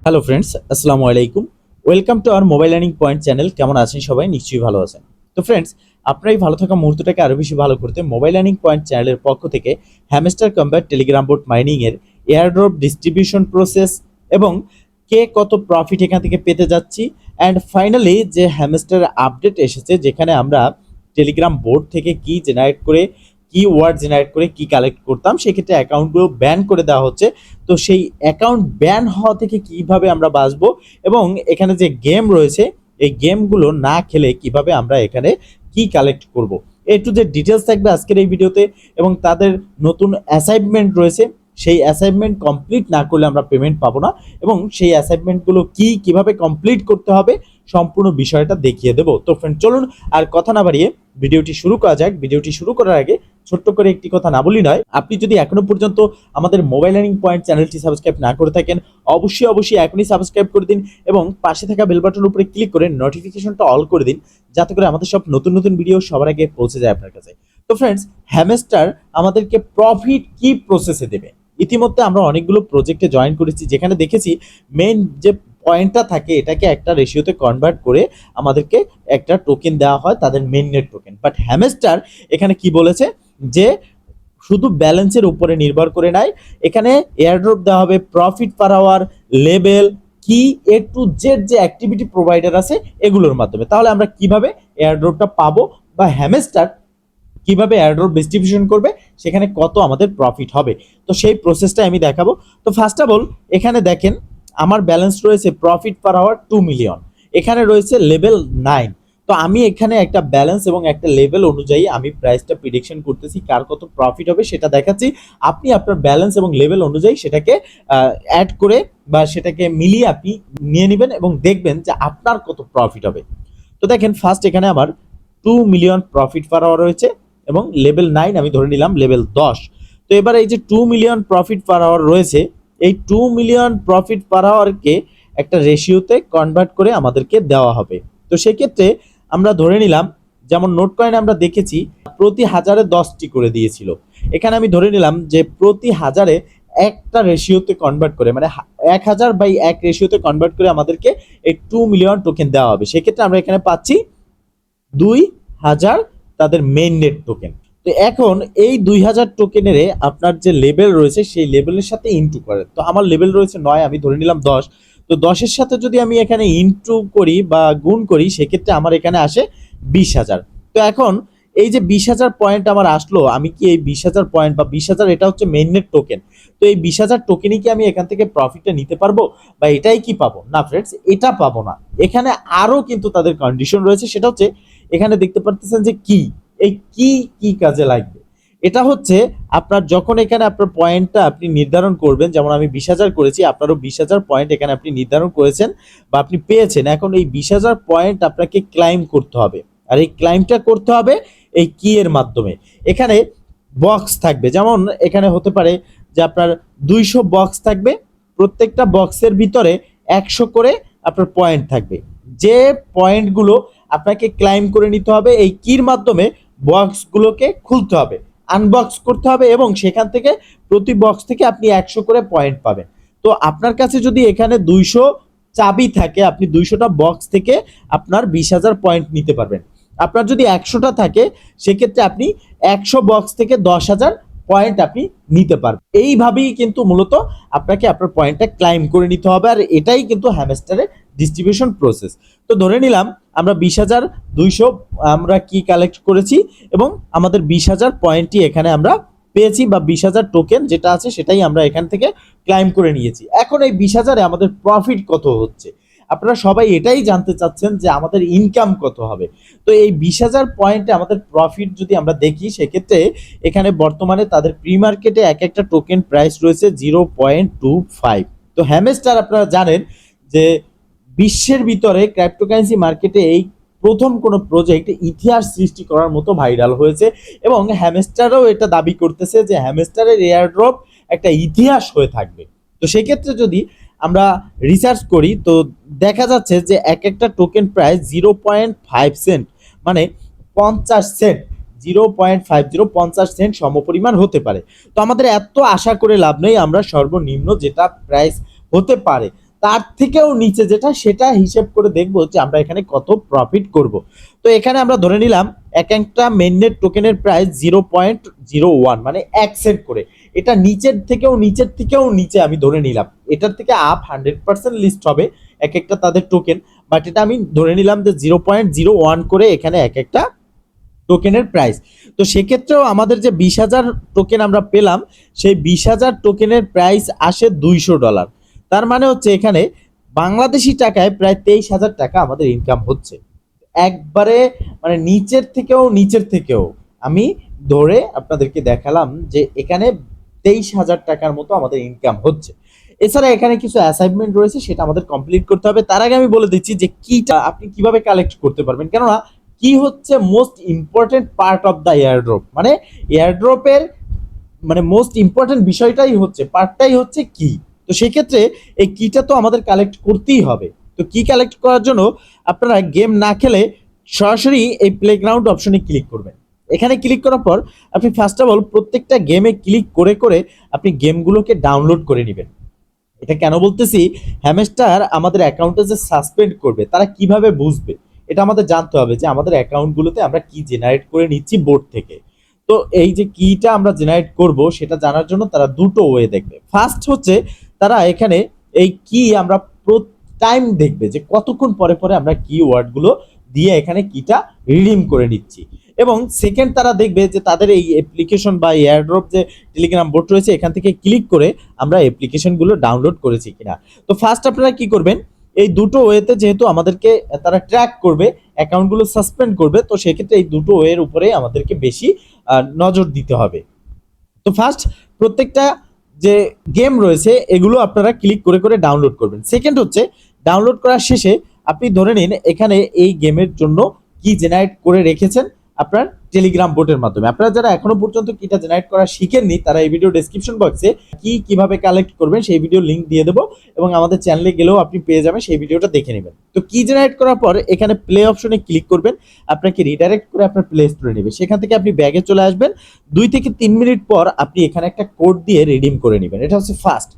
Hello friends, আসসালামু আলাইকুম। Welcome to our mobile learning point channel. কেমন আছেন সবাই? নিশ্চয়ই ভালো আছেন। তো ফ্রেন্ডস, আপনার এই ভালো থাকা মুহূর্তটাকে আরও বেশি ভালো করতে মোবাইল লার্নিং পয়েন্ট চ্যানেলের পক্ষ থেকে hamster combat Telegram boat mining এর এয়ারড্রপ ডিস্ট্রিবিউশন প্রসেস এবং কে কত প্রফিট এখান থেকে পেতে যাচ্ছি, অ্যান্ড ফাইনালি যে হ্যামস্টার আপডেট এসেছে যেখানে আমরা টেলিগ্রাম বোর্ড থেকে কি জেনারেট করে কি ওয়ার্ড জেনারেট করে কি কালেক্ট করতাম, সেক্ষেত্রে অ্যাকাউন্টগুলো ব্যান করে দেওয়া হচ্ছে। তো সেই অ্যাকাউন্ট ব্যান হওয়া থেকে কিভাবে আমরা বাঁচবো এবং এখানে যে গেম রয়েছে এই গেমগুলো না খেলে কিভাবে আমরা এখানে কি কালেক্ট করব, এ টু যে ডিটেলস থাকবে আজকের এই ভিডিওতে। এবং তাদের নতুন অ্যাসাইনমেন্ট রয়েছে, সেই অ্যাসাইনমেন্ট কমপ্লিট না করলে আমরা পেমেন্ট পাবো না, এবং সেই অ্যাসাইনমেন্টগুলো কিভাবে কমপ্লিট করতে হবে সম্পূর্ণ বিষয়টা দেখিয়ে দেবো। তো ফ্রেন্ড, চলুন আর কথা না বাড়িয়ে ভিডিওটি শুরু করা যাক। ভিডিওটি শুরু করার আগে ছোট্ট করে একটি কথা না বলি নয়, আপনি যদি এখনো পর্যন্ত আমাদের মোবাইল লার্নিং পয়েন্ট চ্যানেলটি সাবস্ক্রাইব না করে থাকেন, অবশ্যই এখনই সাবস্ক্রাইব করে দিন এবং পাশে থাকা বেল বাটনের উপরে ক্লিক করে নোটিফিকেশনটা অল করে দিন, যাতে করে আমাদের সব নতুন নতুন ভিডিও সবার আগে পৌঁছে যায় আপনার কাছে। তো ফ্রেন্ডস, হ্যামস্টার আমাদেরকে প্রফিট কি প্রসেসে দেবে। ইতিমধ্যে আমরা অনেকগুলো প্রজেক্টে জয়েন করেছি, যেখানে দেখেছি মেইন যে পয়েন্টটা থাকে এটাকে একটা রেশিওতে কনভার্ট করে আমাদেরকে একটা টোকেন দেওয়া হয়, তাদের মেইননেট টোকেন। বাট হ্যামস্টার এখানে কি বলেছে যে শুধু ব্যালেন্সের উপরে নির্ভর করে নাই, এখানে এয়ারড্রপ দেওয়া হবে প্রফিট পার আওয়ার, লেভেল, কি, এ টু জেড যে অ্যাক্টিভিটি প্রোভাইডার আছে এগুলোর মাধ্যমে। তাহলে আমরা কিভাবে এয়ারড্রপটা পাবো বা হ্যামস্টার কিভাবে এয়ারড্রপ ডিস্ট্রিবিউশন করবে, সেখানে কত আমাদের প্রফিট হবে, তো সেই প্রসেসটা আমি দেখাবো। তো ফার্স্ট অফ অল এখানে দেখেন আমার ব্যালেন্স রয়েছে প্রফিট পার আওয়ার 2 মিলিয়ন, এখানে রয়েছে লেভেল 9। তো আমি এখানে একটা ব্যালেন্স এবং একটা লেভেল অনুযায়ী আমি প্রাইসটা প্রিডিকশন করতেছি, কার কত প্রফিট হবে সেটা দেখাচ্ছি। আপনি আপনার ব্যালেন্স এবং লেভেল অনুযায়ী সেটাকে অ্যাড করে বা সেটাকে মিলিয়ে আপনি নিয়ে নেবেন এবং দেখবেন যে আপনার কত প্রফিট হবে। তো দেখেন ফার্স্ট এখানে আমার 2 মিলিয়ন প্রফিট পার আওয়ার রয়েছে এবং লেভেল 9 আমি ধরে নিলাম লেভেল 10। তো এবার এই যে 2 মিলিয়ন প্রফিট পার আওয়ার রয়েছে, এই 2 মিলিয়ন প্রফিট পার আওয়ারকে একটা রেশিওতে কনভার্ট করে আমাদেরকে দেওয়া হবে। তো সেক্ষেত্রে আমরা ধরে নিলাম, যেমন নোট কয়েন আমরা দেখেছি প্রতি হাজারে 10টি করে দিয়েছিল, এখানে আমি ধরে নিলাম যে প্রতি হাজারে একটা রেশিওতে কনভার্ট করে, মানে 1000/1 রেশিওতে কনভার্ট করে আমাদেরকে এই 2 মিলিয়ন টোকেন দেওয়া হবে। সেক্ষেত্রে আমরা এখানে পাচ্ছি 2000 তাদের মেইন নেট টোকেন। তো এখন এই 2000 টোকেনের আপনার যে লেভেল রয়েছে সেই লেভেলের সাথে ইনটু করে। তো আমার লেভেল রয়েছে 9, আমি ধরে নিলাম 10। তো 10-এর সাথে যদি আমি এখানে ইনটু করি বা গুণ করি, সেক্ষেত্রে আমার এখানে আসে 20,000। তো এখন এই যে 20,000 পয়েন্ট আমার আসলো, আমি কি এই 20,000 পয়েন্ট বা 20,000 এটা হচ্ছে মেইননেট টোকেন, তো এই 20,000 টোকেনই কি আমি এখান থেকে প্রফিটটা নিতে পারবো বা এটাই কি পাবো? না ফ্রেন্ডস, এটা পাবো না। এখানে আরো কিন্তু তাদের কন্ডিশন রয়েছে, সেটা হচ্ছে এখানে দেখতে পারতেছেন যে কি, এই কি কাজে লাগবে। এটা হচ্ছে আপনার যখন এখানে আপনার পয়েন্টটা আপনি নির্ধারণ করবেন, যেমন আমি 20,000 করেছি, আপনারও 20,000 পয়েন্ট এখানে আপনি নির্ধারণ করেছেন বা আপনি পেয়েছেন। এখন এই 20,000 পয়েন্ট আপনাকে ক্লাইম করতে হবে, আর এই ক্লাইমটা করতে হবে এই কি এর মাধ্যমে। এখানে বক্স থাকবে, যেমন এখানে হতে পারে যে আপনার 200 বক্স থাকবে, প্রত্যেকটা বক্সের ভিতরে 100 করে আপনার পয়েন্ট থাকবে। যে পয়েন্টগুলো আপনাকে ক্লাইম করে নিতে হবে, এই কির মাধ্যমে বক্সগুলোকে খুলতে হবে, আনবক্স করতে হবে, এবং সেখান থেকে প্রতি বক্স থেকে আপনি 100 করে পয়েন্ট পাবেন। তো আপনার কাছে যদি এখানে 200 চাবি থাকে, আপনি 200টা বক্স থেকে আপনার 20,000 পয়েন্ট নিতে পারবেন। আপনার যদি 100টা থাকে, সেক্ষেত্রে আপনি 100 বক্স থেকে 10,000 পয়েন্ট আপনি নিতে পারবেন। এইভাবেই কিন্তু মূলত আপনাকে আপনার পয়েন্টটা ক্লাইম করে নিতে হবে, আর এটাই কিন্তু হ্যামস্টারের ডিস্ট্রিবিউশন প্রসেস। তো ধরে নিলাম আমরা 20,200 আমরা কি কালেক্ট করেছি এবং আমাদের 20,000 পয়েন্টই এখানে আমরা পেয়েছি, বা 20,000 টোকেন যেটা আছে সেটাই আমরা এখান থেকে ক্লাইম করে নিয়েছি। এখন এই 20,000-এ আমাদের প্রফিট কত হচ্ছে, আপনারা সবাই এটাই জানতে চাচ্ছেন যে আমাদের ইনকাম কত হবে। তো এই 20,000 পয়েন্টে আমাদের প্রফিট যদি আমরা দেখি, সেক্ষেত্রে এখানে বর্তমানে তাদের প্রি মার্কেটে এক একটা টোকেন প্রাইস রয়েছে 0.25। তো হ্যামস্টার আপনারা জানেন যে বিশ্বের ভিতরে ক্রিপ্টোকারেন্সি মার্কেটে এই প্রথম কোনো প্রজেক্ট ইতিহাস সৃষ্টি করার মতো ভাইরাল হয়েছে, এবং হ্যামস্টারও এটা দাবি করতেছে যে হ্যামস্টারের এয়ারড্রপ একটা ইতিহাস হয়ে থাকবে। তো সেক্ষেত্রে যদি আমরা রিসার্চ করি, তো দেখা যাচ্ছে যে এক একটা টোকেন প্রাইস 0.5 সেন্ট, মানে 50 সেন্ট, 0.50 সেন্ট সমপরিমাণ হতে পারে। তো আমাদের এত আশা করে লাভ নেই, আমরা সর্বনিম্ন যেটা প্রাইস হতে পারে তার থেকেও নিচে যেটা সেটা হিসেব করে দেখবো যে আমরা এখানে কত প্রফিট করব। তো এখানে আমরা ধরে নিলাম এক একটা মেইননেট টোকেনের প্রাইস 0.01 মানে 1 সেন্ট করে। এটা নিচের থেকেও নিচে আমি ধরে নিলাম, এটার থেকে আপ 100% লিস্ট হবে এক একটা তাদের টোকেন, বাট এটা আমি ধরে নিলাম যে 0.01 করে এখানে এক একটা টোকেনের প্রাইস। তো সেক্ষেত্রেও আমাদের যে 20,000 টোকেন আমরা পেলাম, সেই 20,000 টোকেনের প্রাইস আসে $200। তার মানে হচ্ছে এখানে বাংলাদেশি টাকায় প্রায় 23,000 টাকা আমাদের ইনকাম হচ্ছে। একবারে মানে নিচের থেকেও আমি ধরে আপনাদেরকে দেখালাম যে এখানে 23,000 টাকার মতো আমাদের ইনকাম হচ্ছে। এছাড়া এখানে কিছু অ্যাসাইনমেন্ট রয়েছে, সেটা আমাদের কমপ্লিট করতে হবে। তার আগে আমি বলে দিচ্ছি যে কিটা আপনি কিভাবে কালেক্ট করতে পারবেন, কেননা কি হচ্ছে most important part of the airdrop, মানে এয়ারড্রপের মানে মোস্ট ইম্পর্টেন্ট বিষয়টাই হচ্ছে পার্টটাই হচ্ছে কি। তো সেক্ষেত্রে এই কিটা তো আমাদের কালেক্ট করতেই হবে। তো কি কালেক্ট করার জন্য আপনারা গেম না খেলে সরাসরি এই প্লেগ্রাউন্ড অপশনে ক্লিক করবেন। এখানে ক্লিক করার পর আপনি ফার্স্ট অফ অল প্রত্যেকটা গেমে ক্লিক করে করে আপনি গেমগুলোকে ডাউনলোড করে নেবেন। এটা কেন বলতেছি, হ্যামস্টার আমাদের অ্যাকাউন্টে যে সাসপেন্ড করবে তারা কিভাবে বুঝবে, এটা আমাদের জানতে হবে যে আমাদের অ্যাকাউন্টগুলোতে আমরা কি জেনারেট করে নিচ্ছি বোর্ড থেকে। তো এই যে কিটা আমরা জেনারেট করব সেটা জানার জন্য তারা দুটো ওয়ে দেখবে। ফার্স্ট হচ্ছে তারা এখানে এই কি আমরা টাইম দেখবে যে কতক্ষণ পরে পরে আমরা কি ওয়ার্ডগুলো দিয়ে এখানে কিটা রিডিম করে নিচ্ছি, এবং সেকেন্ড তারা দেখবে যে তাদের এই অ্যাপ্লিকেশন বা এয়ারড্রপ যে টেলিগ্রাম বোট রয়েছে এখান থেকে ক্লিক করে আমরা অ্যাপ্লিকেশনগুলো ডাউনলোড করেছি কিনা। তো ফার্স্ট আপনারা কি করবেন, এই দুটো ওয়েতে যেহেতু আমাদেরকে তারা ট্র্যাক করবে, অ্যাকাউন্টগুলো সাসপেন্ড করবে, তো সেক্ষেত্রে এই দুটো ওয়ের উপরে আমাদেরকে বেশি নজর দিতে হবে। তো ফার্স্ট প্রত্যেকটা যে গেম রয়েছে এগুলো আপনারা ক্লিক করে করে ডাউনলোড করবেন। সেকেন্ড হচ্ছে ডাউনলোড করার শেষে আপনি ধরে নিন এখানে এই গেমের জন্য কি জেনারেট করে রেখেছেন আপনার টেলিগ্রাম বোটের মাধ্যমে। আপনারা যারা এখনো পর্যন্ত কিটা জেনারেট করা শিখেননি তারা এই ভিডিও ডেসক্রিপশন বক্সে কিভাবে কালেক্ট করবেন সেই ভিডিও লিংক দিয়ে দেবো, এবং আমাদের চ্যানেলে গেলেও আপনি পেয়ে যাবেন, সেই ভিডিওটা দেখে নেবেন। তো কি জেনারেট করার পর এখানে প্লে অপশনে ক্লিক করবেন, আপনাকে রিডাইরেক্ট করে আপনার প্লে স্টোরে নেবে। সেখান থেকে আপনি ব্যাগে চলে আসবেন, 2 থেকে 3 মিনিট পর আপনি এখানে একটা কোড দিয়ে রিডিম করে নেবেন। এটা হচ্ছে ফার্স্ট।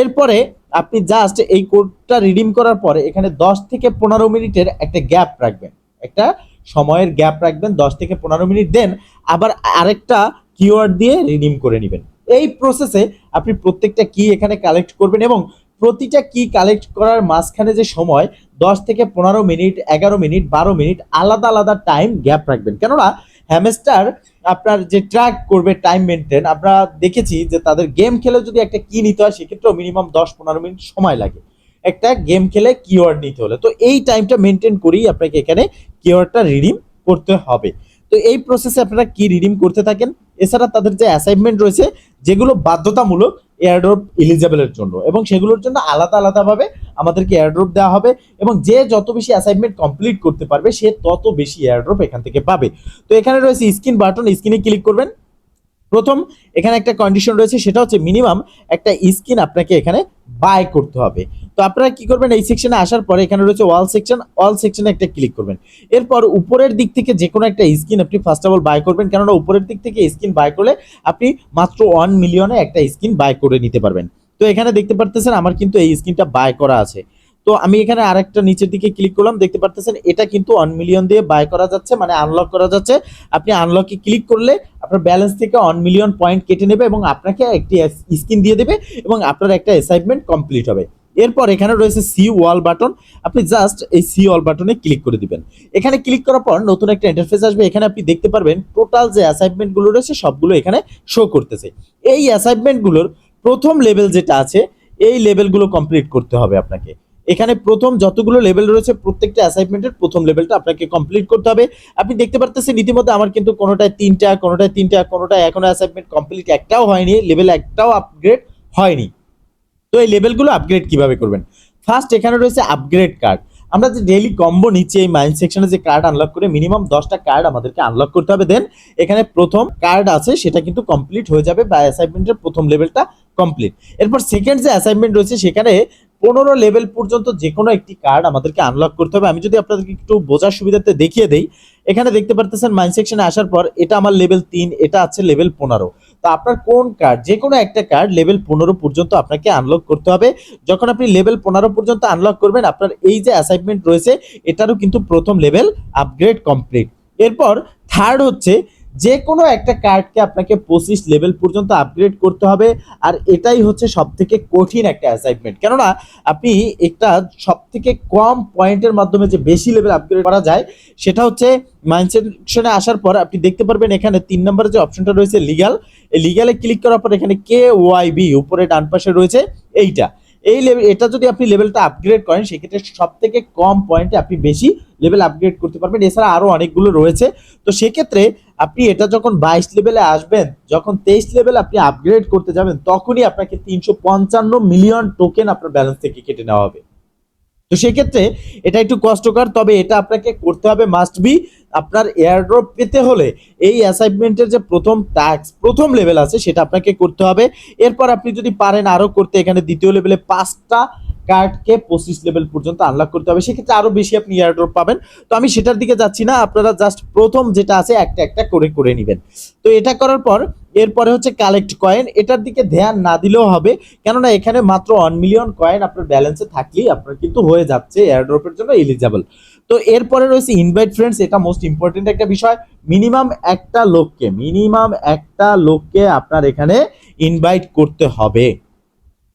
এরপরে আপনি জাস্ট এই কোডটা রিডিম করার পরে এখানে 10 থেকে 15 মিনিটের একটা গ্যাপ রাখবেন, একটা সময়ের গ্যাপ রাখবেন 10 থেকে 15 মিনিট, দেন আবার আরেকটা কিওয়ার্ড দিয়ে রিডিম করে নেবেন। এই প্রসেসে আপনি প্রত্যেকটা কি এখানে কালেক্ট করবেন, এবং প্রতিটা কি কালেক্ট করার মাঝখানে যে সময় 10 থেকে 15 মিনিট, 11 মিনিট, 12 মিনিট আলাদা আলাদা টাইম গ্যাপ রাখবেন। কেননা হ্যামস্টার আপনার যে ট্র্যাক করবে টাইম মেনটেন, আমরা দেখেছি যে তাদের গেম খেলে যদি একটা কি নিতে হয় সেক্ষেত্রেও মিনিমাম 10-15 মিনিট সময় লাগে একটা গেম খেলে কিওয়ার্ড নিতে হলে। তো এই টাইমটা মেনটেন করেই আপনাকে এখানে কিওয়ার্ডটা রিডিম করতে হবে। তো এই প্রসেসে আপনারা কি রিডিম করতে থাকেন। এছাড়া তাদের যে অ্যাসাইনমেন্ট রয়েছে যেগুলো বাধ্যতামূলক এয়ারড্রপ এলিজেবলের জন্য, এবং সেগুলোর জন্য আলাদা আলাদাভাবে আমাদেরকে এয়ারড্রপ দেওয়া হবে, এবং যে যত বেশি অ্যাসাইনমেন্ট কমপ্লিট করতে পারবে সে তত বেশি এয়ারড্রপ এখান থেকে পাবে। তো এখানে রয়েছে স্ক্রিন বাটন, স্ক্রিনে ক্লিক করবেন। প্রথম এখানে একটা কন্ডিশন রয়েছে, সেটা হচ্ছে মিনিমাম একটা স্কিন আপনাকে এখানে বাই করতে হবে। তো আপনারা কি করবেন, এই সেকশনে আসার পরে এখানে রয়েছে অল সেকশনে একটা ক্লিক করবেন। এরপর উপরের দিক থেকে যে কোনো একটা স্কিন আপনি ফার্স্ট অফ অল বাই করবেন, কেননা উপরের দিক থেকে স্কিন বাই করলে আপনি মাত্র 1 মিলিয়নে একটা স্কিন বাই করে নিতে পারবেন। তো এখানে দেখতে পারতেছেন আমার কিন্তু এই স্কিনটা বাই করা আছে। তো আমি এখানে আরেকটা নিচের দিকে ক্লিক করলাম, দেখতে পারতেছেন এটা কিন্তু 1 মিলিয়ন দিয়ে বাই করা যাচ্ছে, মানে আনলক করা যাচ্ছে। আপনি আনলকে ক্লিক করলে আপনার ব্যালেন্স থেকে 1 মিলিয়ন পয়েন্ট কেটে নেবে এবং আপনাকে একটি স্কিন দিয়ে দেবে, এবং আপনার একটা অ্যাসাইনমেন্ট কমপ্লিট হবে। এরপর এখানে রয়েছে সি ওয়াল বাটন, আপনি জাস্ট এই সি ওয়াল বাটনে ক্লিক করে দিবেন। এখানে ক্লিক করার পর নতুন একটা ইন্টারফেস আসবে, এখানে আপনি দেখতে পারবেন টোটাল যে অ্যাসাইনমেন্টগুলো রয়েছে সবগুলো এখানে শো করতেছে। এই অ্যাসাইনমেন্টগুলোর প্রথম লেভেল যেটা আছে এই লেভেলগুলো কমপ্লিট করতে হবে আপনাকে। এখানে প্রথম যতগুলো লেভেল রয়েছে প্রত্যেকটা অ্যাসাইনমেন্টের প্রথম লেভেলটা আপনাকে কমপ্লিট করতে হবে। আপনি দেখতে পারতেছেন ইতিমধ্যে আমার কিন্তু কোনোটায় 3টা, কোনোটায় এখনো অ্যাসাইনমেন্ট কমপ্লিট একটাও হয়নি, লেভেল একটাও আপগ্রেড হয়নি। তো এই লেভেলগুলো আপগ্রেড কিভাবে করবেন, ফার্স্ট এখানে রয়েছে আপগ্রেড কার্ড। আমরা যে ডেইলি কম্বো নিচ্ছি এই মাইন্ড সেকশনে যে কার্ড আনলক করে মিনিমাম 10টা কার্ড আমাদেরকে আনলক করতে হবে, দেন এখানে প্রথম কার্ড আছে সেটা কিন্তু কমপ্লিট হয়ে যাবে বা অ্যাসাইনমেন্টের প্রথম লেভেলটা কমপ্লিট। এরপর সেকেন্ড যে অ্যাসাইনমেন্ট রয়েছে সেখানে 15 লেভেল পর্যন্ত যে কোনো একটি কার্ড আমাদেরকে আনলক করতে হবে। আমি যদি আপনাদেরকে একটু বোঝার সুবিধাতে দেখিয়ে দেই, এখানে দেখতে পারতেছেন মাইন্ড সেকশনে আসার পর এটা আমার লেভেল 3, এটা আছে লেভেল 15। তো আপনার কোন কার্ড, যে কোনো একটা কার্ড লেভেল 15 পর্যন্ত আপনাকে আনলক করতে হবে। যখন আপনি লেভেল 15 পর্যন্ত আনলক করবেন, আপনার এই যে অ্যাসাইনমেন্ট রয়েছে এটারও কিন্তু প্রথম লেভেল আপগ্রেড কমপ্লিট। এরপর থার্ড হচ্ছে যে কোনো একটা কার্ডকে আপনাকে 25 লেভেল পর্যন্ত আপগ্রেড করতে হবে। আর এটাই হচ্ছে সব থেকে কঠিন একটা অ্যাসাইনমেন্ট, কেননা আপনি একটা সব থেকে কম পয়েন্টের মাধ্যমে যে বেশি লেভেল আপগ্রেড করা যায় সেটা হচ্ছে মাইন্ডসেট সেকশনে আসার পর আপনি দেখতে পারবেন এখানে 3 নম্বরে যে অপশনটা রয়েছে লিগ্যাল, এই লিগ্যালে ক্লিক করার পর এখানে KYB উপরে ডান পাশে রয়েছে এইটা। এই লেভেল, এটা যদি আপনি লেভেলটা আপগ্রেড করেন সেক্ষেত্রে সব থেকে কম পয়েন্টে আপনি বেশি লেভেল আপগ্রেড করতে পারবেন। এছাড়া আরো অনেকগুলো রয়েছে। তো সেক্ষেত্রে আপনি এটা যখন 22 লেভেলে আসবেন, যখন 23 লেভেল আপনি আপগ্রেড করতে যাবেন, তখনই আপনাকে 355 মিলিয়ন টোকেন আপনার ব্যালেন্স থেকে কেটে নেওয়া হবে। তো সেক্ষেত্রে এটা একটু কষ্টকর, তবে এটা আপনাকে করতে হবে, মাস্ট বি। আপনার এয়ারড্রপ পেতে হলে এই অ্যাসাইনমেন্টের যে প্রথম টাস্ক, প্রথম লেভেল আছে সেটা আপনাকে করতে হবে। এরপর আপনি যদি পারেন আরো করতে, এখানে দ্বিতীয় লেভেলে 5টা কার্ডকে 25 লেভেল পর্যন্ত আনলক করতে হবে, সেক্ষেত্রে আরো বেশি আপনি এয়ারড্রপ পাবেন। তো আমি সেটার দিকে যাচ্ছি না, আপনারা জাস্ট প্রথম যেটা আছে একটা একটা করে করে নেবেন। তো এটা করার পর এরপরে হচ্ছে কালেক্ট কয়েন, এটার দিকে ধ্যান না দিলেও হবে, কেননা এখানে মাত্র 1 মিলিয়ন কয়েন আপনার ব্যালেন্সে থাকলেই আপনার কিন্তু হয়ে যাচ্ছে এয়ারড্রপের জন্য এলিজিবল। তো এরপরে রয়েছে ইনভাইট ফ্রেন্ডস, এটা মোস্ট ইম্পর্টেন্ট একটা বিষয়। মিনিমাম একটা লোককে আপনার এখানে ইনভাইট করতে হবে।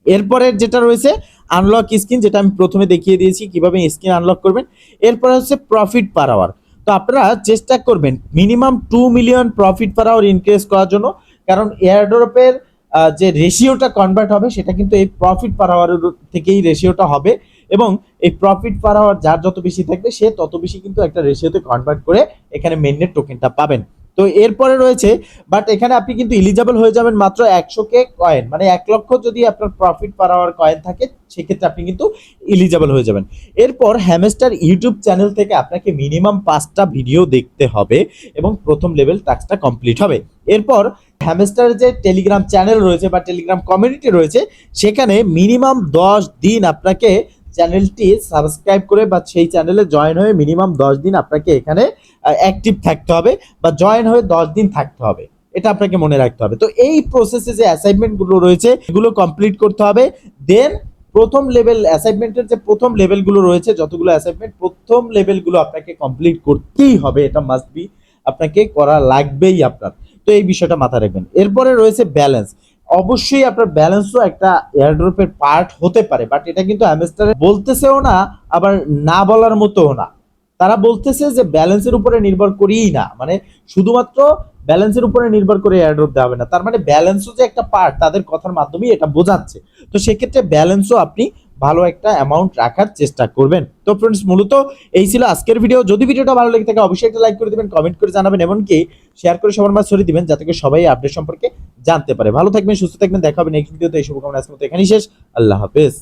এরপরে যেটা রয়েছে আনলক স্কিন, যেটা আমি প্রথমে দেখিয়ে দিয়েছি কিভাবে স্কিন আনলক করবেন। এরপরে হচ্ছে প্রফিট পার আওয়ার। তো আপনারা চেষ্টা করবেন minimum 2 million profit per hour increase করার জন্য, কারণ এয়ারড্রপের যে রেশিওটা কনভার্ট হবে সেটা কিন্তু এই প্রফিট পার আওয়ারের থেকেই রেশিওটা হবে, এবং এই প্রফিট পার আওয়ার যার যত বেশি থাকবে সে তত বেশি কিন্তু একটা রেশিওতে কনভার্ট করে এখানে মেইননেট টোকেনটা পাবেন। তো এরপরে রয়েছে, বাট এখানে আপনি কিন্তু এলিজিবল হয়ে যাবেন মাত্র 100K কয়েন, মানে 1 লক্ষ যদি আপনার প্রফিট পার আওয়ার কয়েন থাকে সেক্ষেত্রে আপনি কিন্তু এলিজিবল হয়ে যাবেন। এরপর হ্যামস্টার ইউটিউব চ্যানেল থেকে আপনাকে মিনিমাম 5টা ভিডিও দেখতে হবে এবং প্রথম লেভেল টাস্কটা কমপ্লিট হবে। এরপর হ্যামস্টার যে টেলিগ্রাম চ্যানেল রয়েছে বা টেলিগ্রাম কমিউনিটি রয়েছে, সেখানে মিনিমাম 10 দিন আপনাকে চ্যানেলটি সাবস্ক্রাইব করে বা সেই চ্যানেলে জয়েন হয়ে মিনিমাম 10 দিন আপনাকে এখানে অ্যাক্টিভ থাকতে হবে বা জয়েন হয়ে 10 দিন থাকতে হবে, এটা আপনাকে মনে রাখতে হবে। তো এই প্রসেসে যে অ্যাসাইনমেন্ট গুলো রয়েছে এগুলো কমপ্লিট করতে হবে। দেন প্রথম লেভেল অ্যাসাইনমেন্টের যে প্রথম লেভেলগুলো রয়েছে, যতগুলো অ্যাসাইনমেন্ট, প্রথম লেভেলগুলো আপনাকে কমপ্লিট করতেই হবে, এটা মাস্ট বি, আপনাকে করা লাগবেই আপনার। তো এই বিষয়টা মাথায় রাখবেন। এরপরে রয়েছে ব্যালেন্স। অবশ্যই আপনার ব্যালেন্সও একটা এয়ারড্রপের পার্ট হতে পারে, বাট এটা কিন্তু হ্যামস্টার বলতেছেও না আবার না বলার মতোও না। তারা বলতেছে যে ব্যালেন্সের উপরে নির্ভর করেই না, মানে শুধুমাত্র ব্যালেন্সের উপরে নির্ভর করে এয়ারড্রপ দেওয়া হবে না, তার মানে ব্যালেন্সও যে একটা পার্ট তাদের কথার মাধ্যমেই এটা বোঝাচ্ছে। তো সেক্ষেত্রে ব্যালেন্সও আপনি ভালো একটা অ্যামাউন্ট রাখার চেষ্টা করবেন। তো ফ্রেন্ডস, মূলত এই ছিল আজকের ভিডিও। যদি ভিডিওটা ভালো লেগে থাকে অবশ্যই একটা লাইক করে দিবেন, কমেন্ট করে জানাবেন, এমনকি শেয়ার করে সবার মাঝে ছড়িয়ে দিবেন যাতে করে সবাই আপডেট সম্পর্কে জানতে পারে। ভালো থাকবেন, সুস্থ থাকবেন, দেখা হবে নেক্সট ভিডিওতে। এই শুভকামনা আজকের মতো এখানেই শেষ। আল্লাহ হাফেজ।